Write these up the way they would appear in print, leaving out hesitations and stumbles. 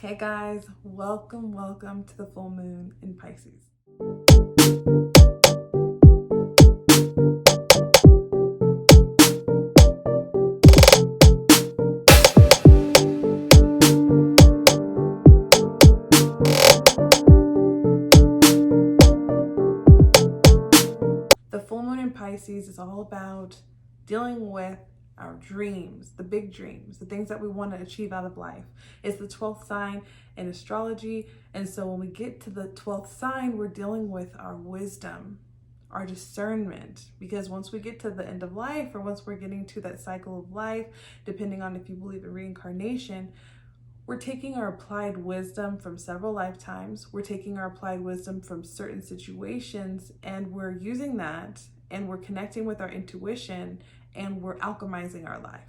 Hey guys, welcome to the full moon in Pisces. The full moon in Pisces is all about dealing with our dreams, the big dreams, the things that we want to achieve out of life. It's the 12th sign in astrology. And so when we get to the 12th sign, we're dealing with our wisdom, our discernment, because once we get to the end of life, or once we're getting to that cycle of life, depending on if you believe in reincarnation, we're taking our applied wisdom from several lifetimes. We're taking our applied wisdom from certain situations, and we're using that, and we're connecting with our intuition, and we're alchemizing our life.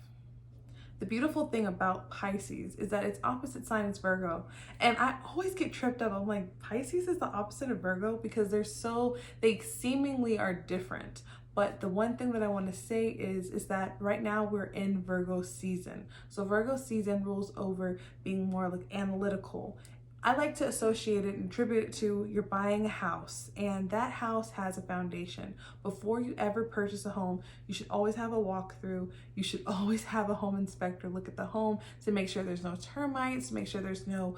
The beautiful thing about Pisces is that its opposite sign is Virgo. And I always get tripped up. I'm like, Pisces is the opposite of Virgo because they seemingly are different. But the one thing that I want to say is that right now we're in Virgo season. So Virgo season rules over being more like analytical. I like to associate it and attribute it to you're buying a house, and that house has a foundation. Before you ever purchase a home, you should always have a walkthrough. You should always have a home inspector look at the home to make sure there's no termites, to make sure there's no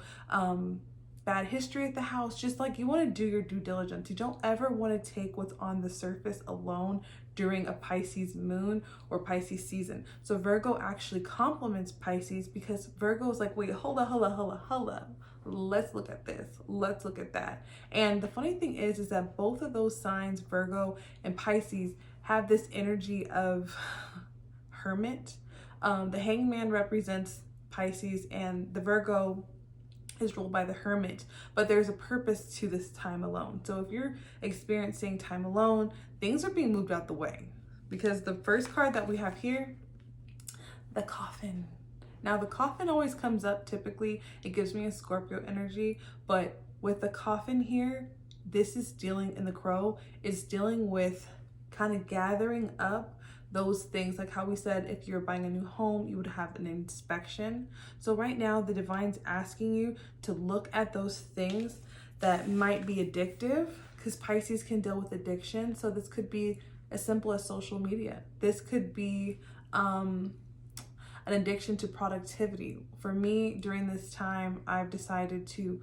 bad history at the house. Just like you want to do your due diligence. You don't ever want to take what's on the surface alone during a Pisces moon or Pisces season. So Virgo actually complements Pisces because Virgo is like, wait, hold up. Let's look at this. Let's look at that. And the funny thing is that both of those signs, Virgo and Pisces, have this energy of hermit. The hangman represents Pisces, and the Virgo is ruled by the hermit, but there's a purpose to this time alone. So if you're experiencing time alone, things are being moved out the way, because the first card that we have here, the coffin. Now the coffin always comes up, typically it gives me a Scorpio energy, but with the coffin here, this is dealing, in the crow, it's dealing with kind of gathering up those things, like how we said if you're buying a new home, you would have an inspection. So right now the divine's asking you to look at those things that might be addictive, because Pisces can deal with addiction. So this could be as simple as social media. This could be an addiction to productivity. For me, during this time, I've decided to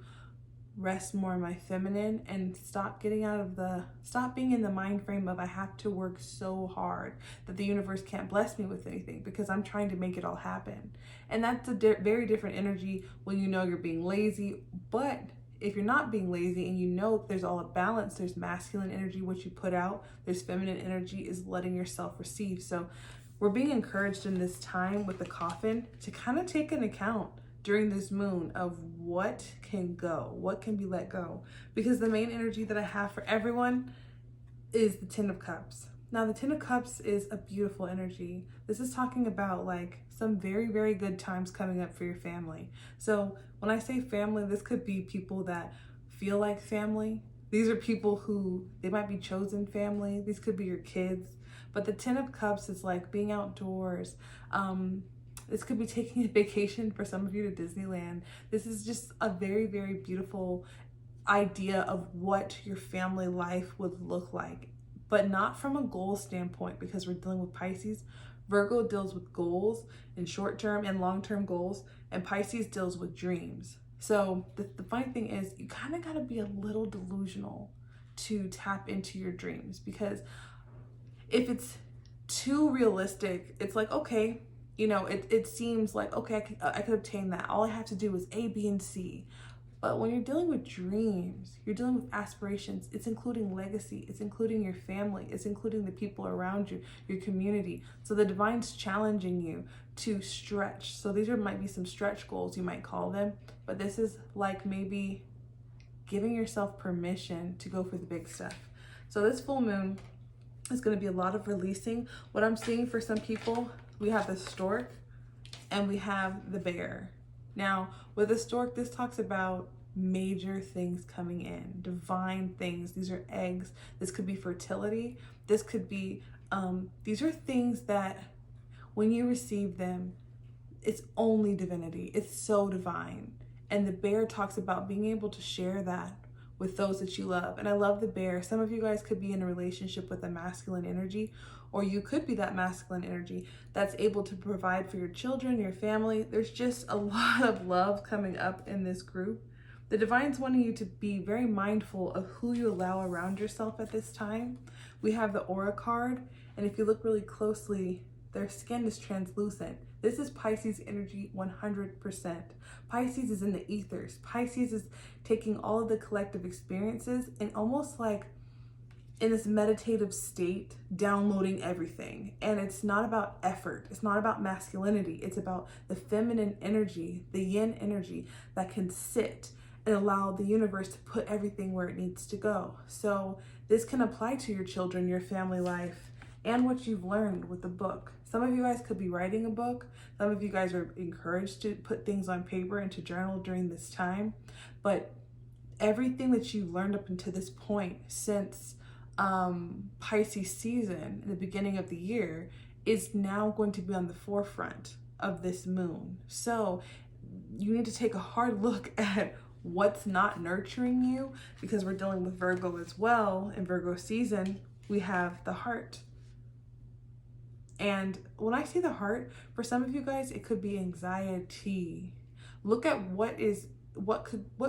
rest more in my feminine and stop being in the mind frame of I have to work so hard that the universe can't bless me with anything because I'm trying to make it all happen. And that's a very different energy when you know you're being lazy. But if you're not being lazy and you know there's all a balance, there's masculine energy, what you put out, there's feminine energy, is letting yourself receive. So we're being encouraged in this time with the coffin to kind of take an account during this moon of what can go, what can be let go. Because the main energy that I have for everyone is the Ten of Cups. Now the Ten of Cups is a beautiful energy. This is talking about like some very, very good times coming up for your family. So when I say family, this could be people that feel like family. These are people who, they might be chosen family. These could be your kids. But the Ten of Cups is like being outdoors. This could be taking a vacation for some of you to Disneyland. This is just a very, very beautiful idea of what your family life would look like, but not from a goal standpoint, because we're dealing with Pisces. Virgo deals with goals and short-term and long-term goals, and Pisces deals with dreams. So the funny thing is you kind of got to be a little delusional to tap into your dreams, because if it's too realistic, it's like, okay, you know, it seems like, okay, I could obtain that. All I have to do is A, B, and C. But when you're dealing with dreams, you're dealing with aspirations. It's including legacy. It's including your family. It's including the people around you, your community. So the divine's challenging you to stretch. So these might be some stretch goals, you might call them. But this is like maybe giving yourself permission to go for the big stuff. So this full moon is going to be a lot of releasing. What I'm seeing for some people, we have the stork and we have the bear. Now, with the stork, this talks about major things coming in, divine things. These are eggs. This could be fertility. This could be, these are things that when you receive them, it's only divinity. It's so divine. And the bear talks about being able to share that with those that you love. And I love the bear. Some of you guys could be in a relationship with a masculine energy, or you could be that masculine energy that's able to provide for your children, your family. There's just a lot of love coming up in this group. The divine's wanting you to be very mindful of who you allow around yourself at this time. We have the aura card, and if you look really closely, their skin is translucent. This is Pisces energy 100%. Pisces is in the ethers. Pisces is taking all of the collective experiences and almost like in this meditative state, downloading everything. And it's not about effort. It's not about masculinity. It's about the feminine energy, the yin energy that can sit and allow the universe to put everything where it needs to go. So this can apply to your children, your family life, and what you've learned with the book. Some of you guys could be writing a book. Some of you guys are encouraged to put things on paper and to journal during this time. But everything that you've learned up until this point since Pisces season in the beginning of the year is now going to be on the forefront of this moon. So you need to take a hard look at what's not nurturing you, because we're dealing with Virgo as well. In Virgo season, we have the heart. And when I see the heart, for some of you guys, it could be anxiety. Look at what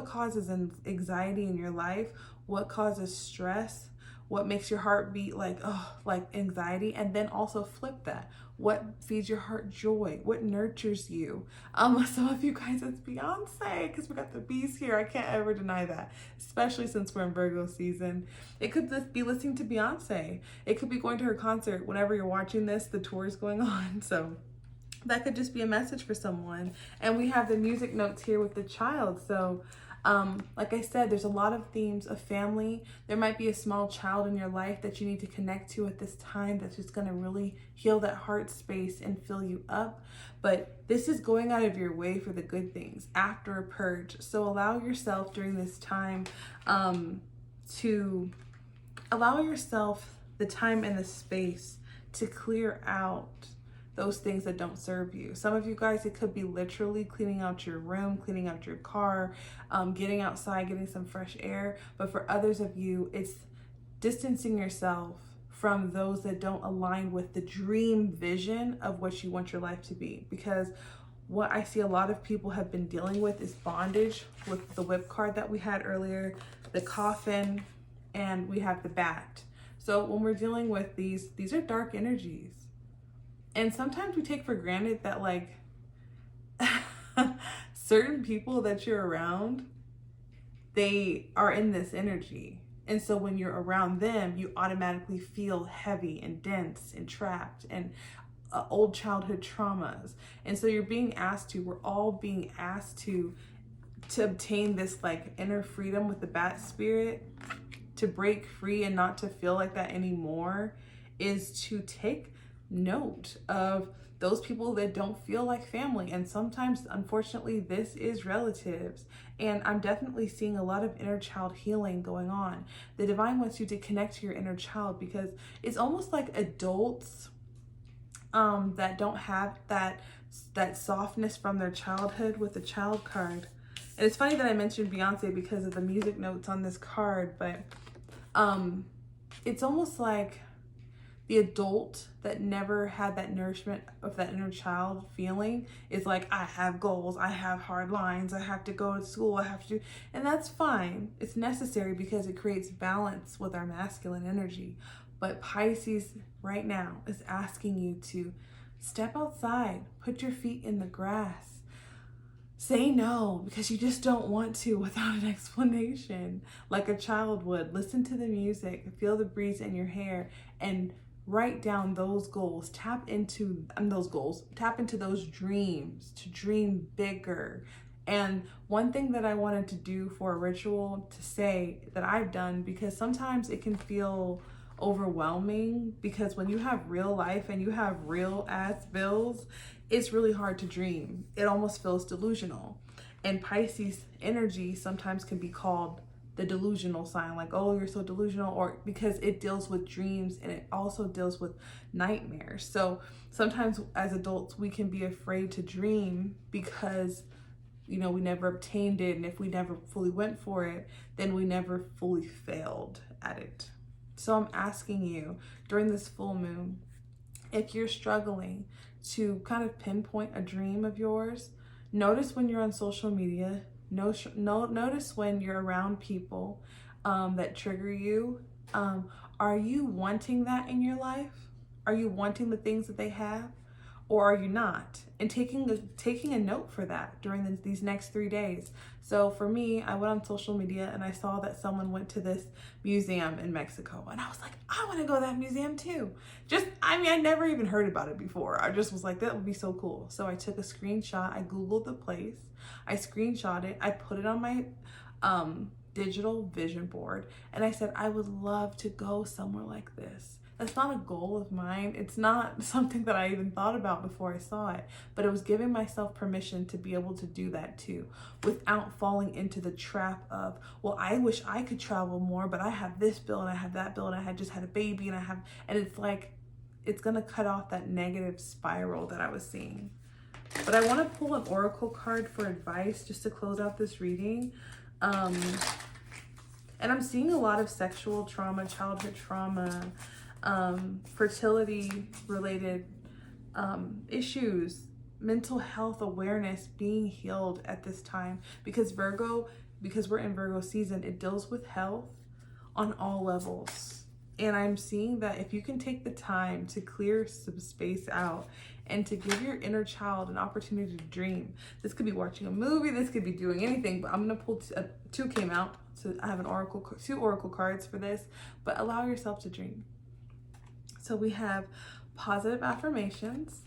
causes anxiety in your life, what causes stress, what makes your heart beat like anxiety, and then also flip that. What feeds your heart joy? What nurtures you? Some of you guys, it's Beyonce, because we got the bees here. I can't ever deny that, especially since we're in Virgo season. It could just be listening to Beyonce. It could be going to her concert. Whenever you're watching this, the tour is going on. So that could just be a message for someone. And we have the music notes here with the child. So like I said, there's a lot of themes of family. There might be a small child in your life that you need to connect to at this time that's just going to really heal that heart space and fill you up. But this is going out of your way for the good things after a purge. So allow yourself during this time to allow yourself the time and the space to clear out those things that don't serve you. Some of you guys, it could be literally cleaning out your room, cleaning out your car, getting outside, getting some fresh air. But for others of you, it's distancing yourself from those that don't align with the dream vision of what you want your life to be. Because what I see a lot of people have been dealing with is bondage, with the whip card that we had earlier, the coffin, and we have the bat. So when we're dealing with these are dark energies. And sometimes we take for granted that like certain people that you're around, they are in this energy. And so when you're around them, you automatically feel heavy and dense and trapped and old childhood traumas. And so we're all being asked to obtain this like inner freedom with the bat spirit, to break free and not to feel like that anymore, is to take note of those people that don't feel like family. And sometimes, unfortunately, this is relatives. And I'm definitely seeing a lot of inner child healing going on. The divine wants you to connect to your inner child, because it's almost like adults that don't have that softness from their childhood with the child card. And it's funny that I mentioned Beyonce because of the music notes on this card, but it's almost like the adult that never had that nourishment of that inner child feeling is like, I have goals, I have hard lines, I have to go to school, I have to, and that's fine. It's necessary because it creates balance with our masculine energy. But Pisces right now is asking you to step outside, put your feet in the grass, say no because you just don't want to without an explanation, like a child would. Listen to the music, feel the breeze in your hair, and write down those goals. Tap into those dreams, to dream bigger. And one thing that I wanted to do for a ritual to say that I've done, because sometimes it can feel overwhelming, because when you have real life and you have real ass bills, it's really hard to dream. It almost feels delusional. And Pisces energy sometimes can be called the delusional sign, like, oh, you're so delusional, or because it deals with dreams and it also deals with nightmares. So sometimes as adults, we can be afraid to dream because you know, we never obtained it, and if we never fully went for it, then we never fully failed at it. So I'm asking you during this full moon, if you're struggling to kind of pinpoint a dream of yours, notice when you're on social media, notice when you're around people that trigger you. Are you wanting that in your life? Are you wanting the things that they have? Or are you not? And taking a note for that during these next 3 days. So for me, I went on social media and I saw that someone went to this museum in Mexico, and I was like, I want to go to that museum too. I never even heard about it before. I just was like, that would be so cool. So I took a screenshot, I Googled the place, I screenshot it, I put it on my digital vision board, and I said, I would love to go somewhere like this. That's not a goal of mine. It's not something that I even thought about before I saw it, but it was giving myself permission to be able to do that too, without falling into the trap of, well, I wish I could travel more, but I have this bill and I have that bill and I just had a baby and it's like, it's gonna cut off that negative spiral that I was seeing. But I wanna pull an oracle card for advice just to close out this reading. And I'm seeing a lot of sexual trauma, childhood trauma, fertility related issues, mental health awareness being healed at this time, because we're in Virgo season, it deals with health on all levels. And I'm seeing that if you can take the time to clear some space out and to give your inner child an opportunity to dream. This could be watching a movie, this could be doing anything, but I'm gonna pull two came out, so I have two oracle cards for this, but allow yourself to dream. So we have positive affirmations.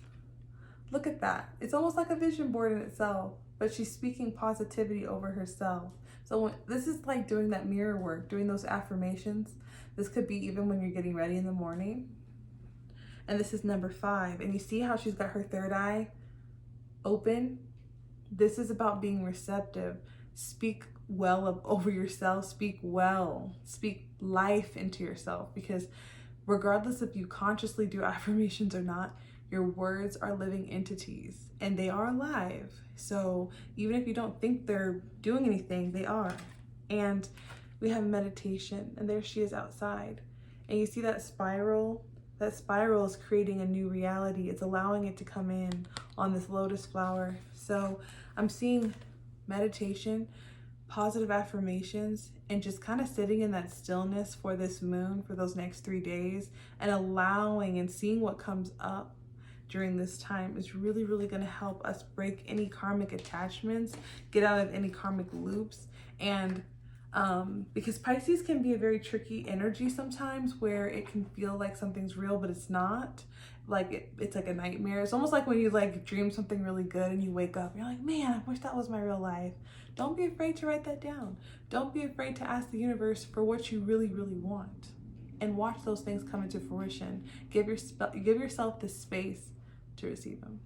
Look at that. It's almost like a vision board in itself, but she's speaking positivity over herself. So this is like doing that mirror work, doing those affirmations. This could be even when you're getting ready in the morning. And this is number 5. And you see how she's got her third eye open? This is about being receptive. Speak well over yourself. Speak well. Speak life into yourself, because regardless if you consciously do affirmations or not, your words are living entities and they are alive. So even if you don't think they're doing anything, they are. And we have meditation, and there she is outside. And you see that spiral? That spiral is creating a new reality. It's allowing it to come in on this lotus flower. So I'm seeing meditation, positive affirmations, and just kind of sitting in that stillness for this moon for those next 3 days, and allowing and seeing what comes up during this time is really, really going to help us break any karmic attachments, get out of any karmic loops. And because Pisces can be a very tricky energy sometimes, where it can feel like something's real, but it's not. Like it's like a nightmare. It's almost like when you like dream something really good and you wake up, you're like, man, I wish that was my real life. Don't be afraid to write that down. Don't be afraid to ask the universe for what you really, really want, and watch those things come into fruition. Give yourself the space to receive them.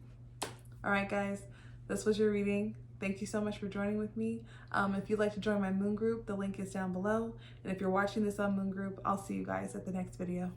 All right, guys, this was your reading. Thank you so much for joining with me. If you'd like to join my moon group, the link is down below. And if you're watching this on Moon Group, I'll see you guys at the next video.